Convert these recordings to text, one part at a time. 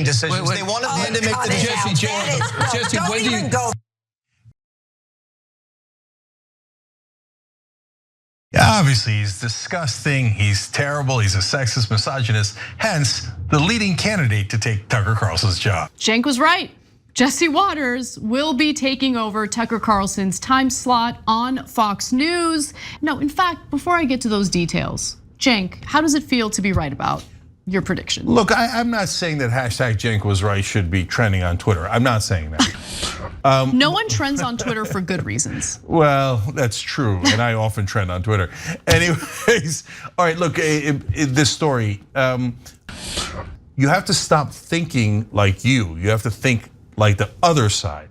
making decisions. They wanted men to make the decisions. Jesse, when do you go? Yeah, obviously, he's disgusting, he's terrible, he's a sexist, misogynist, hence the leading candidate to take Tucker Carlson's job. Cenk was right. Jesse Waters will be taking over Tucker Carlson's time slot on Fox News. No, in fact, before I get to those details, Cenk, how does it feel to be right about your prediction? Look, I'm not saying that hashtag Cenk was right should be trending on Twitter. I'm not saying that. No one trends on Twitter for good reasons. Well, that's true, and I often trend on Twitter. Anyways, all right, look, this story, you have to stop thinking like you have to think like the other side.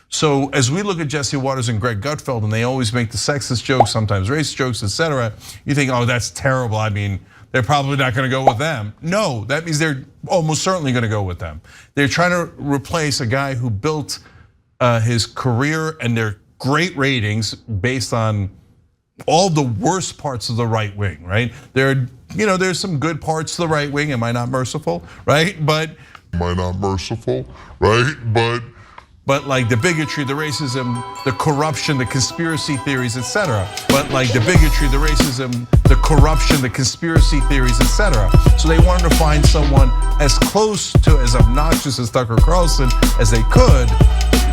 So as we look at Jesse Waters and Greg Gutfeld, and they always make the sexist jokes, sometimes racist jokes, etc., you think, oh, that's terrible. I mean, they're probably not gonna go with them. No, that means they're almost certainly gonna go with them. They're trying to replace a guy who built his career and their great ratings based on all the worst parts of the right wing, right? There's some good parts to the right wing. Am I not merciful, right? But like the bigotry, the racism, the corruption, the conspiracy theories, etc. But like the bigotry, the racism, the corruption, the conspiracy theories, etc. So they wanted to find someone as close to as obnoxious as Tucker Carlson as they could.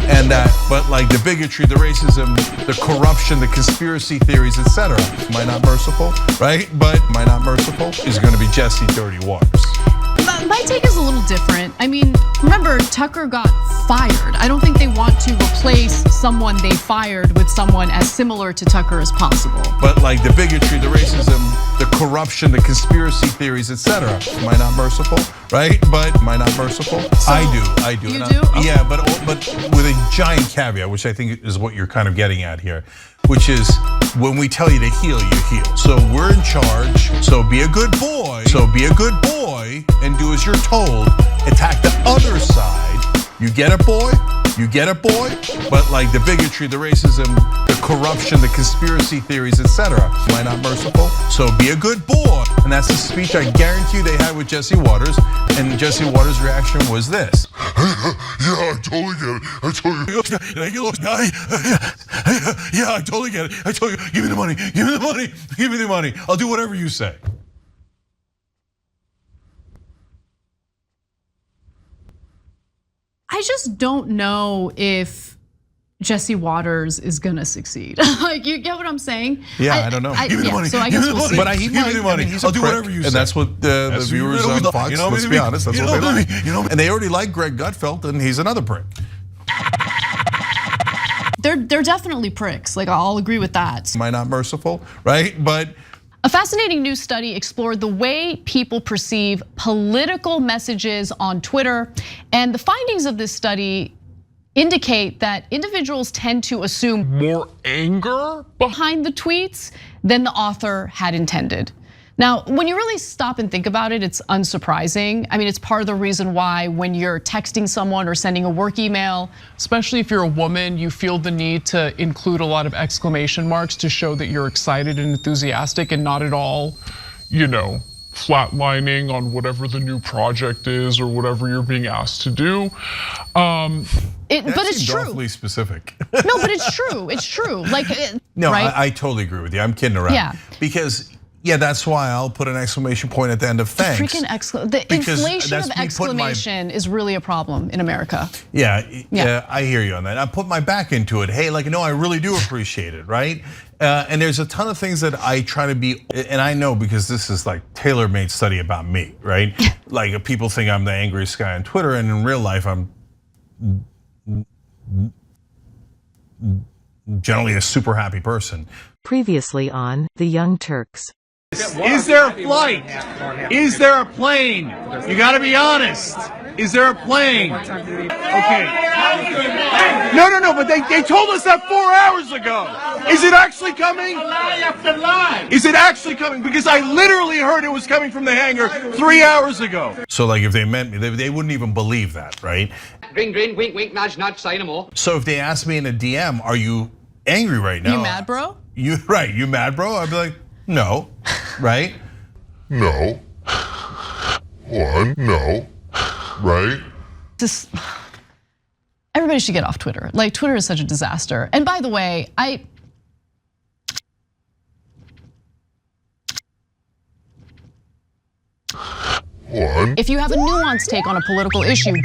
And but like the bigotry, the racism, the corruption, the conspiracy theories, etc. Am I not merciful, right? But am I not merciful is going to be Jesse Dirty Waters. My take is a little different. I mean, remember, Tucker got fired. I don't think they want to replace someone they fired with someone as similar to Tucker as possible. But like the bigotry, the racism, the corruption, the conspiracy theories, etc. Am I not merciful, right? But am I not merciful? So I do. You do? Okay. Yeah, but with a giant caveat, which I think is what you're kind of getting at here, which is when we tell you to heal, you heal. So we're in charge, so be a good boy. And do as you're told. Attack the other side. You get it, boy? You get it, boy? But like the bigotry, the racism, the corruption, the conspiracy theories, etc. Am I not merciful? So be a good boy. And that's the speech I guarantee you they had with Jesse Waters. And Jesse Waters' reaction was this. Yeah, I totally get it. I told you. Yeah, I totally get it. I told you, give me the money, give me the money, give me the money. I'll do whatever you say. I just don't know if Jesse Waters is gonna succeed. Like, you get what I'm saying? Yeah, I don't know. Give me the money. So I guess we'll see. But give me the money. I'll do whatever you say. And that's what the viewers on Fox, let's be honest, that's what they like. And they already like Greg Gutfeld, and he's another prick. They're definitely pricks. Like, I'll agree with that. Am I not merciful, right? But a fascinating new study explored the way people perceive political messages on Twitter. And the findings of this study indicate that individuals tend to assume more anger behind the tweets than the author had intended. Now, when you really stop and think about it, it's unsurprising. I mean, it's part of the reason why when you're texting someone or sending a work email, especially if you're a woman, you feel the need to include a lot of exclamation marks to show that you're excited and enthusiastic and not at all, flatlining on whatever the new project is or whatever you're being asked to do. But it's true. Awfully specific. No, but it's true. It's true. Like, no, right? I totally agree with you. I'm kidding around. Yeah. Because that's why I'll put an exclamation point at the end of thanks. The inflation of exclamation is really a problem in America. Yeah, I hear you on that. I put my back into it. Hey, no, I really do appreciate it, right? And there's a ton of things that I try to be, and I know because this is like tailor-made study about me, right? Like people think I'm the angriest guy on Twitter, and in real life I'm generally a super happy person. Previously on The Young Turks. Is there a flight? Is there a plane? You gotta be honest. Is there a plane? Okay. No, but they told us that 4 hours ago. Is it actually coming? Lie after lie. Is it actually coming? Because I literally heard it was coming from the hangar 3 hours ago. So like if they meant me, they wouldn't even believe that, right? Grin, grin, wink, wink, nudge, nudge, say no more. So if they asked me in a DM, are you angry right now? You mad, bro? You mad, bro? I'd be like, no, right? No. One, no. right? Everybody should get off Twitter. Like, Twitter is such a disaster. And by the way, if you have a nuanced take on a political issue,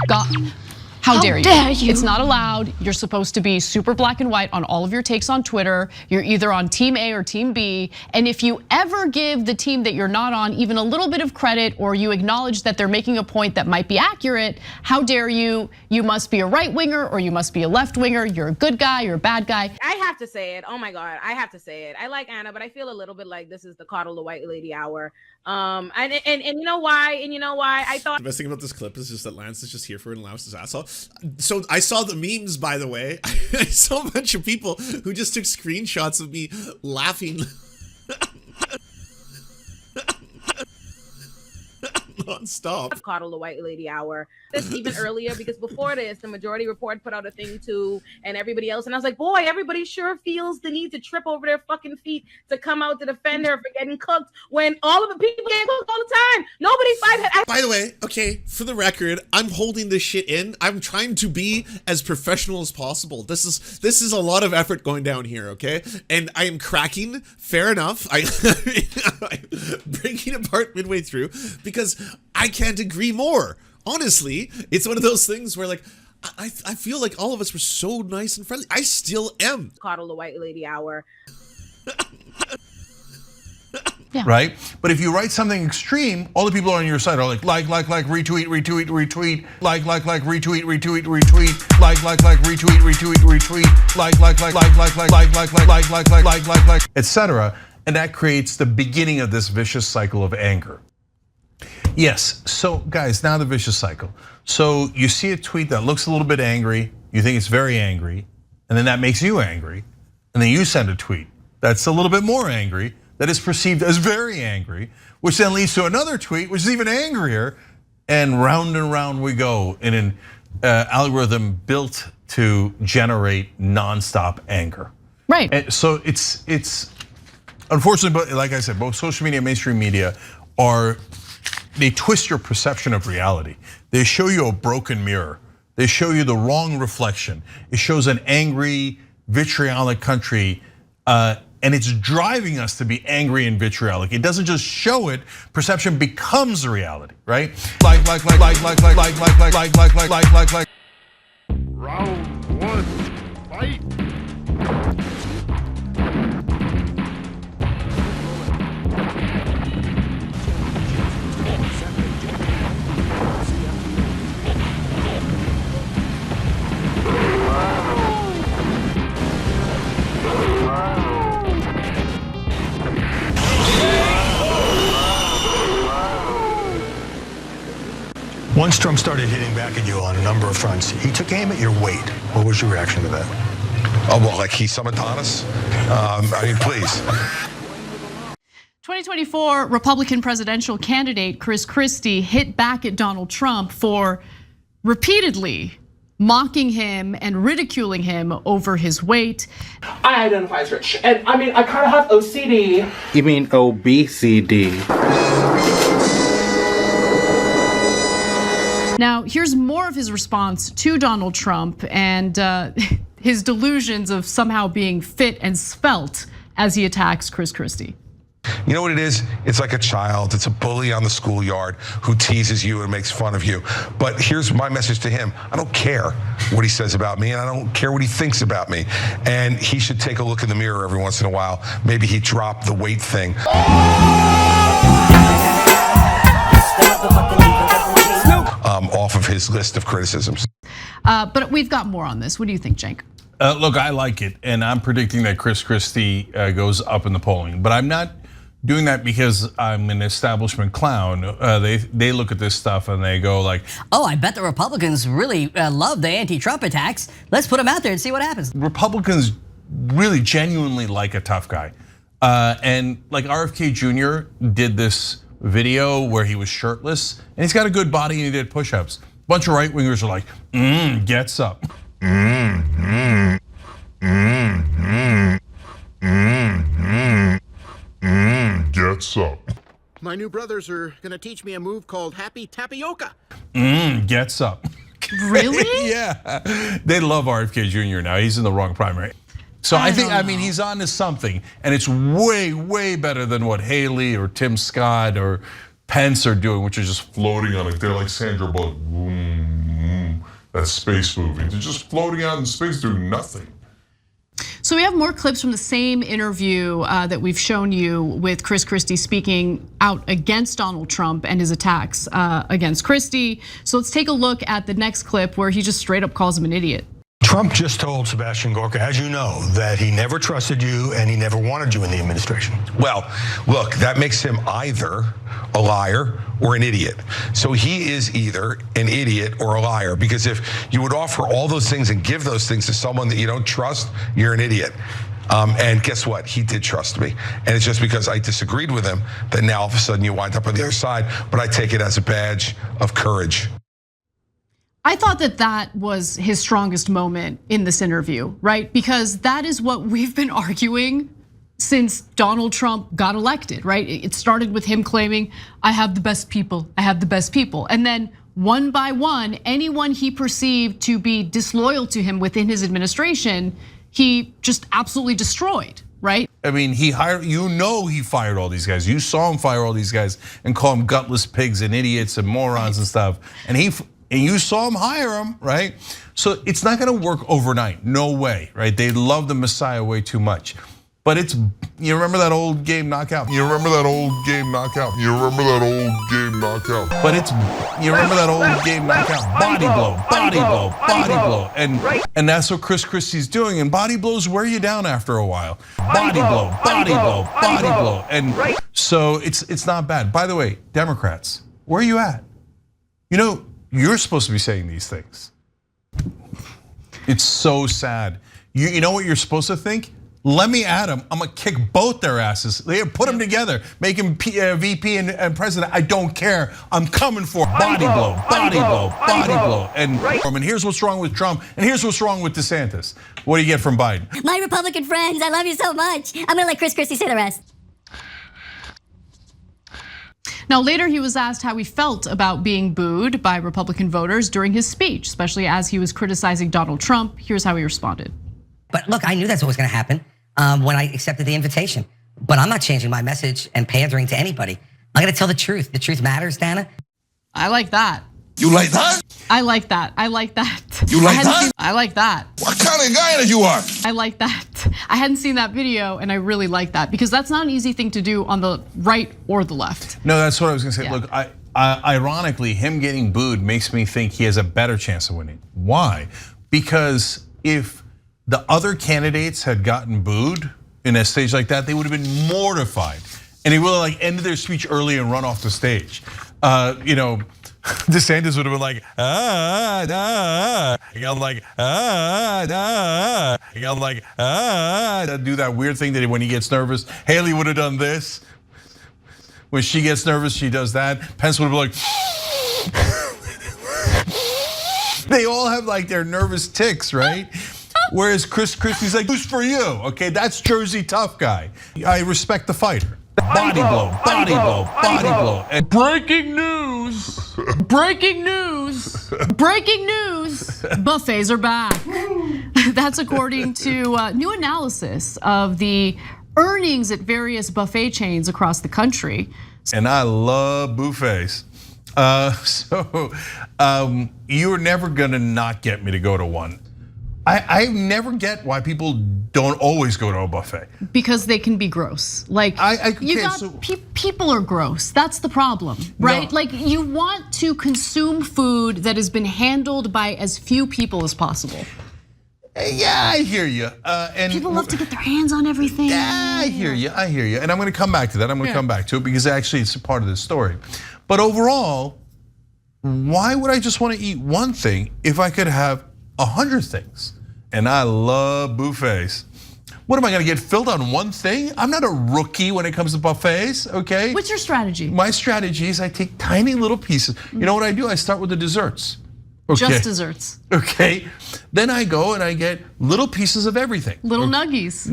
how dare you? It's not allowed. You're supposed to be super black and white on all of your takes on Twitter. You're either on team A or team B. And if you ever give the team that you're not on even a little bit of credit, or you acknowledge that they're making a point that might be accurate, how dare you? You must be a right winger or you must be a left winger. You're a good guy, you're a bad guy. I have to say it. Oh my God, I have to say it. I like Anna, but I feel a little bit like this is the coddle the white lady hour. And you know why? And you know why? I thought the best thing about this clip is just that Lance is just here for it and Lance his ass off. So I saw the memes, by the way. I saw a bunch of people who just took screenshots of me laughing non-stop. Coddle the white lady hour. This even earlier, because before this, the Majority Report put out a thing too, and everybody else, and I was like, boy, everybody sure feels the need to trip over their fucking feet to come out to defend her for getting cooked when all of the people get cooked all the time. Nobody fight. By the way, okay, for the record, I'm holding this shit in. I'm trying to be as professional as possible. This is a lot of effort going down here, okay? And I am cracking. Fair enough. I'm breaking apart midway through because I can't agree more. Honestly, it's one of those things where, like, I feel like all of us were so nice and friendly. I still am. Coddle the white lady hour. Yeah. Right? But if you write something extreme, all the people on your side are like, retweet, retweet, retweet, like, retweet, retweet, retweet, like, retweet, retweet, retweet, like, etc. And that creates the beginning of this vicious cycle of anger. Yes, so guys, now the vicious cycle. So you see a tweet that looks a little bit angry, you think it's very angry, and then that makes you angry, and then you send a tweet that's a little bit more angry, that is perceived as very angry, which then leads to another tweet, which is even angrier, and round we go in an algorithm built to generate nonstop anger. Right. And so it's unfortunately, but like I said, both social media and mainstream media they twist your perception of reality. They show you a broken mirror. They show you the wrong reflection. It shows an angry, vitriolic country, and it's driving us to be angry and vitriolic. It doesn't just show it, perception becomes a reality, right? Like. Round one, fight. Once Trump started hitting back at you on a number of fronts, he took aim at your weight. What was your reaction to that? Oh, well, like he summoned us? I mean, please. 2024 Republican presidential candidate Chris Christie hit back at Donald Trump for repeatedly mocking him and ridiculing him over his weight. I identify as rich, and I mean, I kind of have OCD. You mean obesity? Now, here's more of his response to Donald Trump and his delusions of somehow being fit and svelte as he attacks Chris Christie. You know what it is? It's like a child. It's a bully on the schoolyard who teases you and makes fun of you. But here's my message to him. I don't care what he says about me, and I don't care what he thinks about me. And he should take a look in the mirror every once in a while. Maybe he dropped the weight thing. Off of his list of criticisms. But we've got more on this. What do you think, Cenk? Look, I like it, and I'm predicting that Chris Christie goes up in the polling. But I'm not doing that because I'm an establishment clown. They look at this stuff and they go like, "Oh, I bet the Republicans really love the anti-Trump attacks. Let's put them out there and see what happens." Republicans really genuinely like a tough guy, and like RFK Jr. did this video where he was shirtless, and he's got a good body and he did push-ups. A bunch of right-wingers are like, gets up. Gets up. My new brothers are gonna teach me a move called Happy Tapioca. Gets up. Really? Yeah. They love RFK Jr. now. He's in the wrong primary. So I mean, he's on to something, and it's way, way better than what Haley or Tim Scott or Pence are doing, which are just floating on it. They're like Sandra Bullock. That space movie. They're just floating out in space doing nothing. So we have more clips from the same interview that we've shown you with Christie speaking out against Donald Trump and his attacks against Christie. So let's take a look at the next clip where he just straight up calls him an idiot. Trump just told Sebastian Gorka, as you know, that he never trusted you and he never wanted you in the administration. Well, look, that makes him either a liar or an idiot. So he is either an idiot or a liar, because if you would offer all those things and give those things to someone that you don't trust, you're an idiot. And guess what? He did trust me. And it's just because I disagreed with him that now all of a sudden you wind up on the other side, but I take it as a badge of courage. I thought that was his strongest moment in this interview, right? Because that is what we've been arguing since Donald Trump got elected, right? It started with him claiming, I have the best people, I have the best people. And then one by one, anyone he perceived to be disloyal to him within his administration, he just absolutely destroyed, right? I mean, he fired all these guys. You saw him fire all these guys and call them gutless pigs and idiots and morons and stuff. And you saw him hire them, right? So it's not gonna work overnight, no way, right? They love the Messiah way too much. But you remember that old game knockout? You remember that old game knockout? You remember that old game knockout? You remember that old game knockout? Body blow, body blow, body blow. And that's what Christie's doing. And body blows wear you down after a while. Body blow, body blow, body blow. And so it's not bad. By the way, Democrats, where are you at? You know, you're supposed to be saying these things. It's so sad. You know what you're supposed to think? Let me at them. I'm gonna kick both their asses. They put them together, make him VP and president. I don't care. I'm coming for body blow, body blow, body blow. And here's what's wrong with Trump, and here's what's wrong with DeSantis. What do you get from Biden? My Republican friends, I love you so much. I'm gonna let Christie say the rest. Now, later he was asked how he felt about being booed by Republican voters during his speech, especially as he was criticizing Donald Trump. Here's how he responded. But look, I knew that's what was gonna happen when I accepted the invitation. But I'm not changing my message and pandering to anybody. I'm gonna tell the truth. The truth matters, Dana. I like that. You like that? I like that. I like that. You like that? I like that. What kind of guy that you are? I like that. I hadn't seen that video and I really like that because that's not an easy thing to do on the right or the left. No, that's what I was gonna say. Yeah. Look, ironically, him getting booed makes me think he has a better chance of winning. Why? Because if the other candidates had gotten booed in a stage like that, they would have been mortified. And he would have like ended their speech early and run off the stage. DeSantis would have been like, do that weird thing that when he gets nervous. Haley would have done this. When she gets nervous, she does that. Pence would have been like, they all have like their nervous tics, right? Whereas Christie's like, who's for you? Okay, that's Jersey tough guy. I respect the fighter. Body blow, body blow, body blow. And breaking news! Breaking news! Breaking news! Buffets are back. That's according to new analysis of the earnings at various buffet chains across the country. And I love buffets. You're never gonna not get me to go to one. I never get why people don't always go to a buffet. Because they can be gross. Like people are gross. That's the problem, right? No. Like you want to consume food that has been handled by as few people as possible. Yeah, I hear you. And people love to get their hands on everything. Yeah, I hear you. I hear you. And I'm going to come back to that. I'm going to come back to it because actually it's a part of the story. But overall, why would I just want to eat one thing if I could have 100 things? And I love buffets. What am I gonna get filled on one thing? I'm not a rookie when it comes to buffets, okay? What's your strategy? My strategy is I take tiny little pieces. You know what I do? I start with the desserts. Okay. Just desserts. Okay, then I go and I get little pieces of everything. Little nuggies.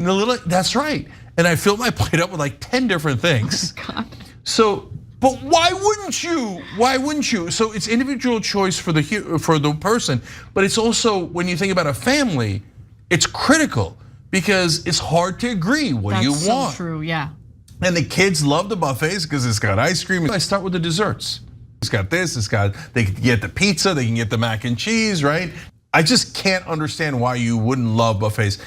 That's right. And I fill my plate up with like 10 different things. Oh my God. So But why wouldn't you? Why wouldn't you? So it's individual choice for the person, but it's also, when you think about a family, it's critical because it's hard to agree. What do you want? That's so true, yeah. And the kids love the buffets because it's got ice cream. I start with the desserts. It's got this, they can get the pizza, they can get the mac and cheese, right? I just can't understand why you wouldn't love buffets.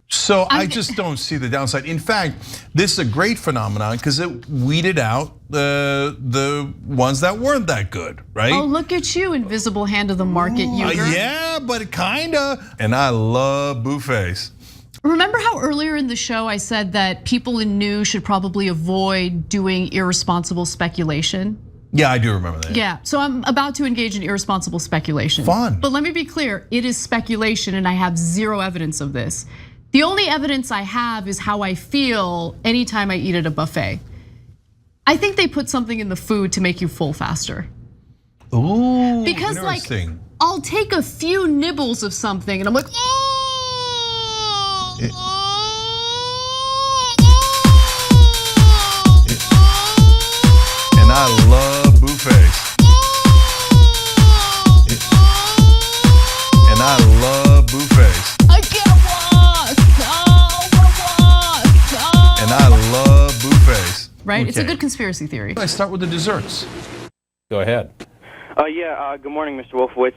So I just don't see the downside. In fact, this is a great phenomenon because it weeded out the ones that weren't that good, right? Oh, look at you, invisible hand of the market, Uger. Yeah, but kinda. And I love buffets. Remember how earlier in the show I said that people in news should probably avoid doing irresponsible speculation? Yeah, I do remember that. Yeah, so I'm about to engage in irresponsible speculation. Fun. But let me be clear, it is speculation and I have zero evidence of this. The only evidence I have is how I feel anytime I eat at a buffet. I think they put something in the food to make you full faster. Ooh, because like, I'll take a few nibbles of something and I'm like, and I love buffets. And I love buffets. I can't walk. And I love buffets. Right? Okay. It's a good conspiracy theory. I start with the desserts. Go ahead. Good morning, Mr. Wolfowitz.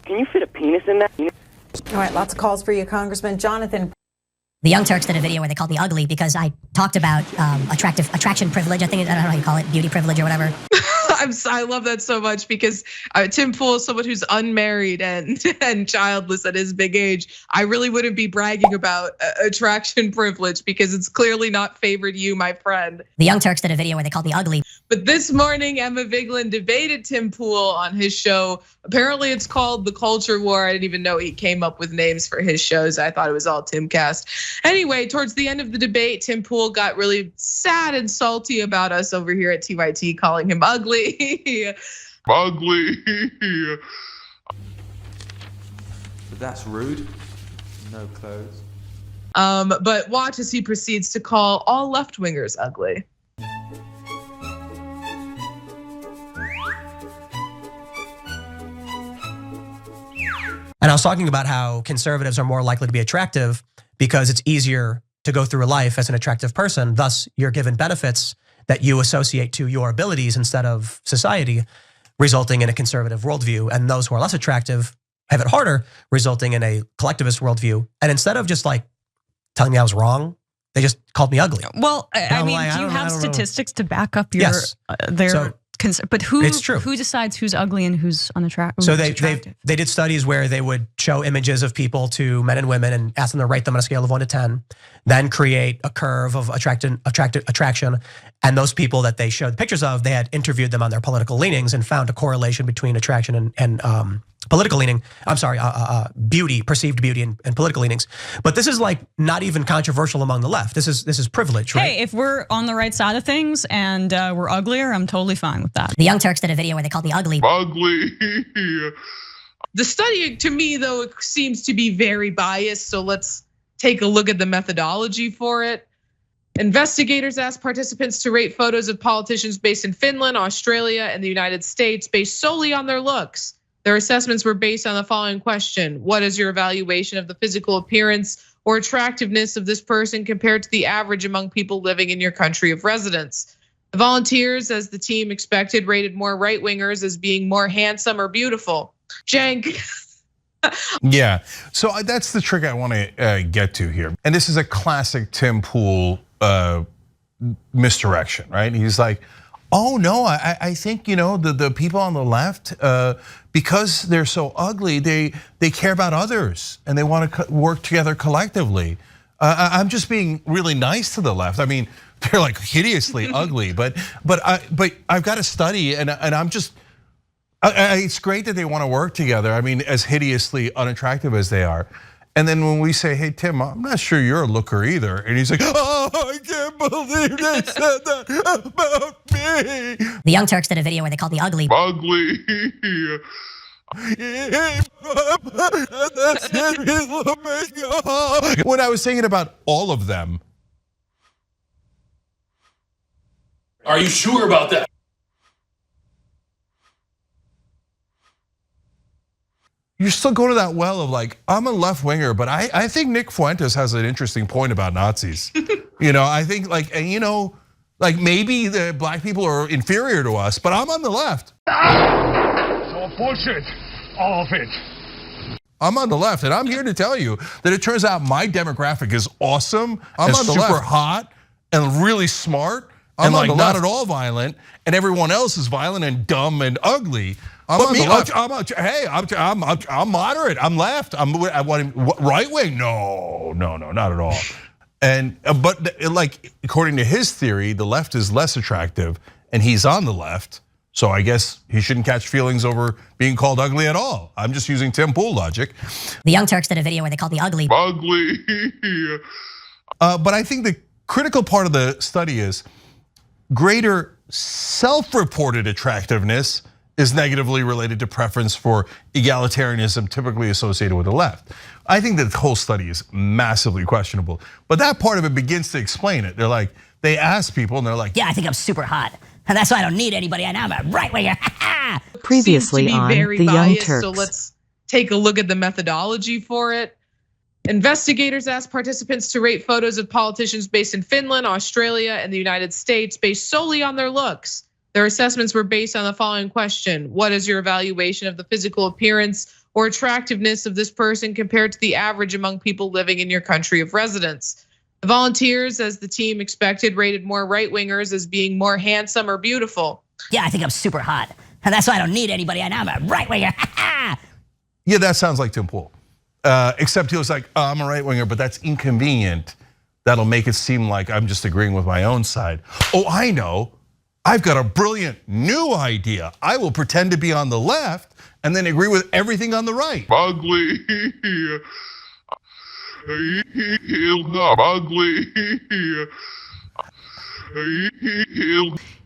Can you fit a penis in that? All right, lots of calls for you, Congressman Jonathan. The Young Turks did a video where they called me ugly because I talked about attraction privilege. I don't know how you call it, beauty privilege or whatever. I love that so much because Tim Pool is someone who's unmarried and childless at his big age. I really wouldn't be bragging about attraction privilege because it's clearly not favored you, my friend. The Young Turks did a video where they called me ugly. But this morning, Emma Vigeland debated Tim Pool on his show. Apparently it's called The Culture War. I didn't even know he came up with names for his shows. I thought it was all Timcast. Anyway, towards the end of the debate, Tim Pool got really sad and salty about us over here at TYT, calling him ugly. Ugly. But that's rude. No clothes. But watch as he proceeds to call all left-wingers ugly. And I was talking about how conservatives are more likely to be attractive because it's easier to go through life as an attractive person. Thus, you're given benefits that you associate to your abilities instead of society, resulting in a conservative worldview. And those who are less attractive have it harder, resulting in a collectivist worldview. And instead of just like telling me I was wrong, they just called me ugly. Well, I mean, do you have statistics to back up your their? But who decides who's ugly and who's unattractive? So they did studies where they would show images of people to men and women and ask them to rate them on a scale of 1 to 10, then create a curve of attraction. And those people that they showed pictures of, they had interviewed them on their political leanings and found a correlation between attraction and political leaning. I'm sorry, beauty, perceived beauty, and political leanings. But this is like not even controversial among the left. This is privilege, right? Hey, if we're on the right side of things and we're uglier, I'm totally fine with that. The Young Turks did a video where they called me ugly. Ugly. The study, to me, though, seems to be very biased. So let's take a look at the methodology for it. Investigators asked participants to rate photos of politicians based in Finland, Australia, and the United States based solely on their looks. Their assessments were based on the following question: what is your evaluation of the physical appearance or attractiveness of this person compared to the average among people living in your country of residence? The volunteers, as the team expected, rated more right-wingers as being more handsome or beautiful. Cenk. Yeah, so that's the trick I want to get to here. And this is a classic Tim Pool misdirection, right? He's like, oh no, I think the people on the left, because they're so ugly, they care about others and they want to work together collectively. I'm just being really nice to the left. I mean, they're like hideously ugly, but I've got to study, and I'm just. It's great that they want to work together. I mean, as hideously unattractive as they are. And then when we say, hey, Tim, I'm not sure you're a looker either. And he's like, oh, I can't believe they said that about me. The Young Turks did a video where they called me ugly. Ugly. When I was thinking about all of them. Are you sure about that? you still go to that well of like, I'm a left winger, but I think Nick Fuentes has an interesting point about Nazis. I think like, like maybe the black people are inferior to us, but I'm on the left. It's all bullshit, all of it. I'm on the left, and I'm here to tell you that it turns out my demographic is awesome. I'm on the super hot and really smart, and like not at all violent, and everyone else is violent and dumb and ugly. I'm moderate. I'm left. I'm right wing. No, not at all. And but like according to his theory, the left is less attractive, and he's on the left. So I guess he shouldn't catch feelings over being called ugly at all. I'm just using Tim Pool logic. The Young Turks did a video where they called me ugly. Ugly. But I think the critical part of the study is greater self-reported attractiveness is negatively related to preference for egalitarianism typically associated with the left. I think that the whole study is massively questionable, but that part of it begins to explain it. They're like, they ask people and they're like, yeah, I think I'm super hot. And that's why I don't need anybody. I know I'm a right winger. Previously on The Young Turks. So let's take a look at the methodology for it. Investigators asked participants to rate photos of politicians based in Finland, Australia, and the United States based solely on their looks. Their assessments were based on the following question: what is your evaluation of the physical appearance or attractiveness of this person compared to the average among people living in your country of residence? The volunteers, as the team expected, rated more right-wingers as being more handsome or beautiful. Yeah, I think I'm super hot. And that's why I don't need anybody. I know I'm a right winger. Yeah, that sounds like Tim Pool. Except he was like, oh, I'm a right winger, but that's inconvenient. That'll make it seem like I'm just agreeing with my own side. Oh, I know. I've got a brilliant new idea. I will pretend to be on the left and then agree with everything on the right. Ugly. Ugly.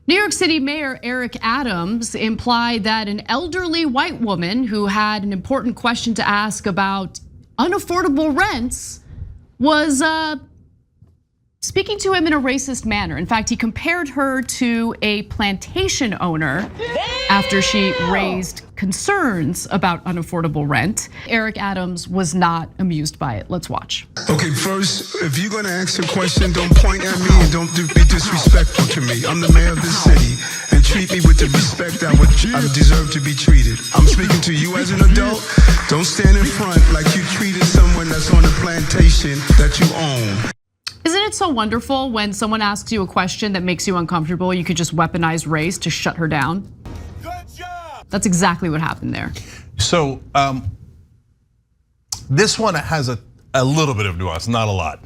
New York City Mayor Eric Adams implied that an elderly white woman who had an important question to ask about unaffordable rents was speaking to him in a racist manner. In fact, he compared her to a plantation owner after she raised concerns about unaffordable rent. Eric Adams was not amused by it. Let's watch. Okay, first, if you're gonna ask a question, don't point at me and don't be disrespectful to me. I'm the mayor of this city, and treat me with the respect I deserve to be treated. I'm speaking to you as an adult. Don't stand in front like you treated someone that's on a plantation that you own. Isn't it so wonderful when someone asks you a question that makes you uncomfortable, you could just weaponize race to shut her down? Good job. That's exactly what happened there. So this one has a little bit of nuance, not a lot.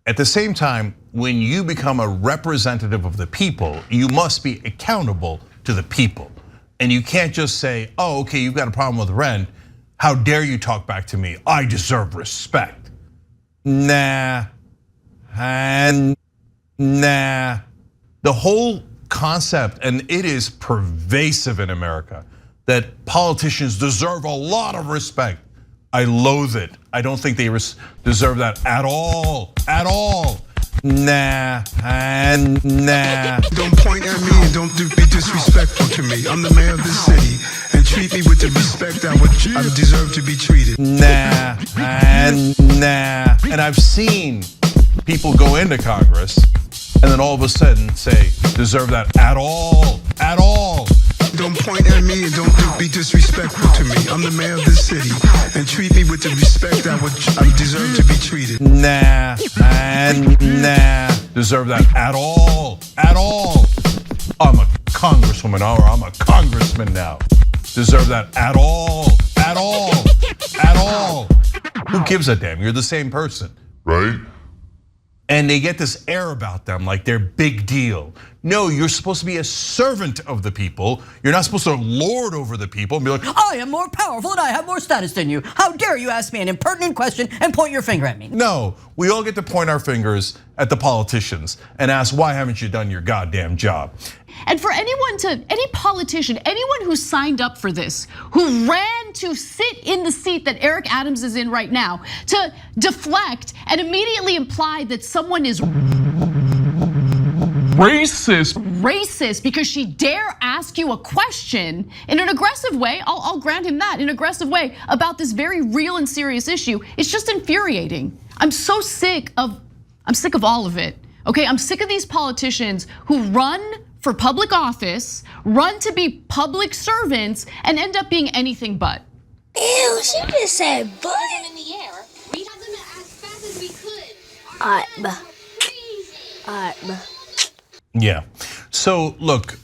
At the same time, when you become a representative of the people, you must be accountable to the people. And you can't just say, oh, okay, you've got a problem with rent. How dare you talk back to me? I deserve respect. Nah. And nah, the whole concept, and it is pervasive in America, that politicians deserve a lot of respect. I loathe it. I don't think they deserve that at all, at all. Nah, and nah. Don't point at me and don't be disrespectful to me. I'm the mayor of this city, and treat me with the respect I deserve to be treated. Nah, and nah. And I've seen people go into Congress and then all of a sudden say, deserve that at all, at all. Don't point at me and don't be disrespectful to me. I'm the mayor of this city, and treat me with the respect I deserve to be treated. Nah, and nah. Deserve that at all, at all. I'm a congresswoman, or I'm a congressman now. Deserve that at all, at all, at all. Who gives a damn? You're the same person, right? And they get this air about them like they're big deal. No, you're supposed to be a servant of the people. You're not supposed to lord over the people and be like, I am more powerful and I have more status than you. How dare you ask me an impertinent question and point your finger at me? No, we all get to point our fingers at the politicians and ask, why haven't you done your goddamn job? And for any politician, anyone who signed up for this, who ran to sit in the seat that Eric Adams is in right now, to deflect and immediately imply that someone is Racist. Racist because she dare ask you a question in an aggressive way. I'll grant him that, in an aggressive way about this very real and serious issue. It's just infuriating. I'm sick of all of it. Okay, I'm sick of these politicians who run for public office, run to be public servants, and end up being anything but. Ew, she just said butt. In the air. We had them as fast as we could. Yeah. So look,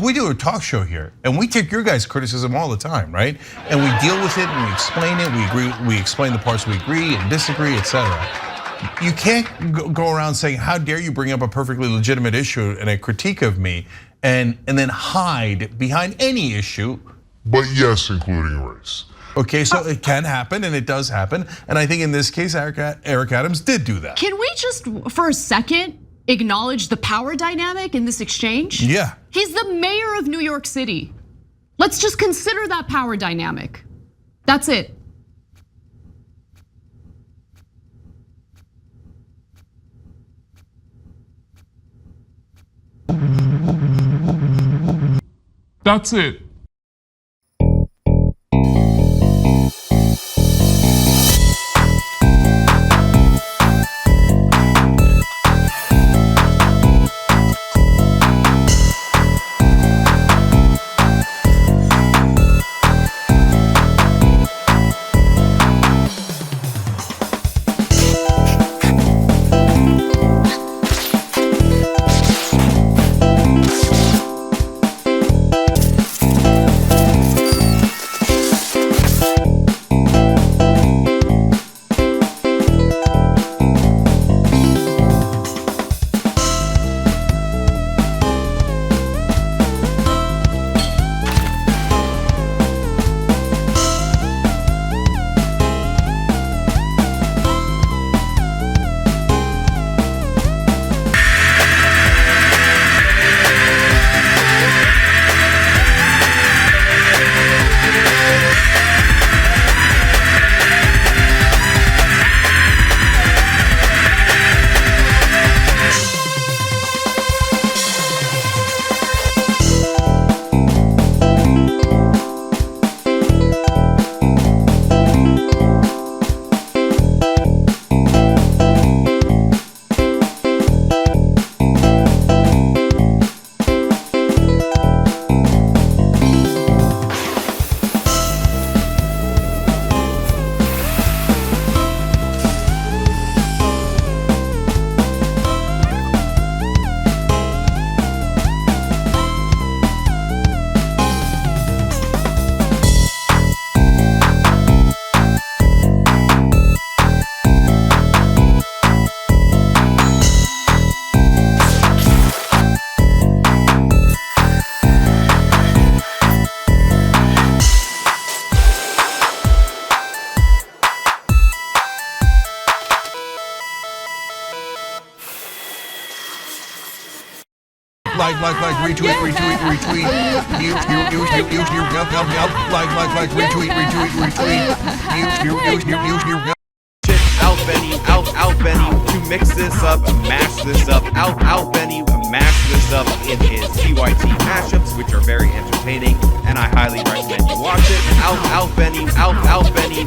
we do a talk show here, and we take your guys' criticism all the time, right? And we deal with it, and we explain it. We agree. We explain the parts we agree and disagree, etc. You can't go around saying, "How dare you bring up a perfectly legitimate issue and a critique of me," and then hide behind any issue. But yes, including race. Okay, so it can happen, and it does happen, and I think in this case, Eric Adams did do that. Can we just, for a second, acknowledge the power dynamic in this exchange? Yeah. He's the mayor of New York City. Let's just consider that power dynamic. That's it. That's it. Like, retweet, retweet. You, like, retweet, retweet. Out Benny, to mix this up, mash this up. Out Benny, mash this up in his TYT mashups, which are very entertaining, and I highly recommend you watch it. Out Benny.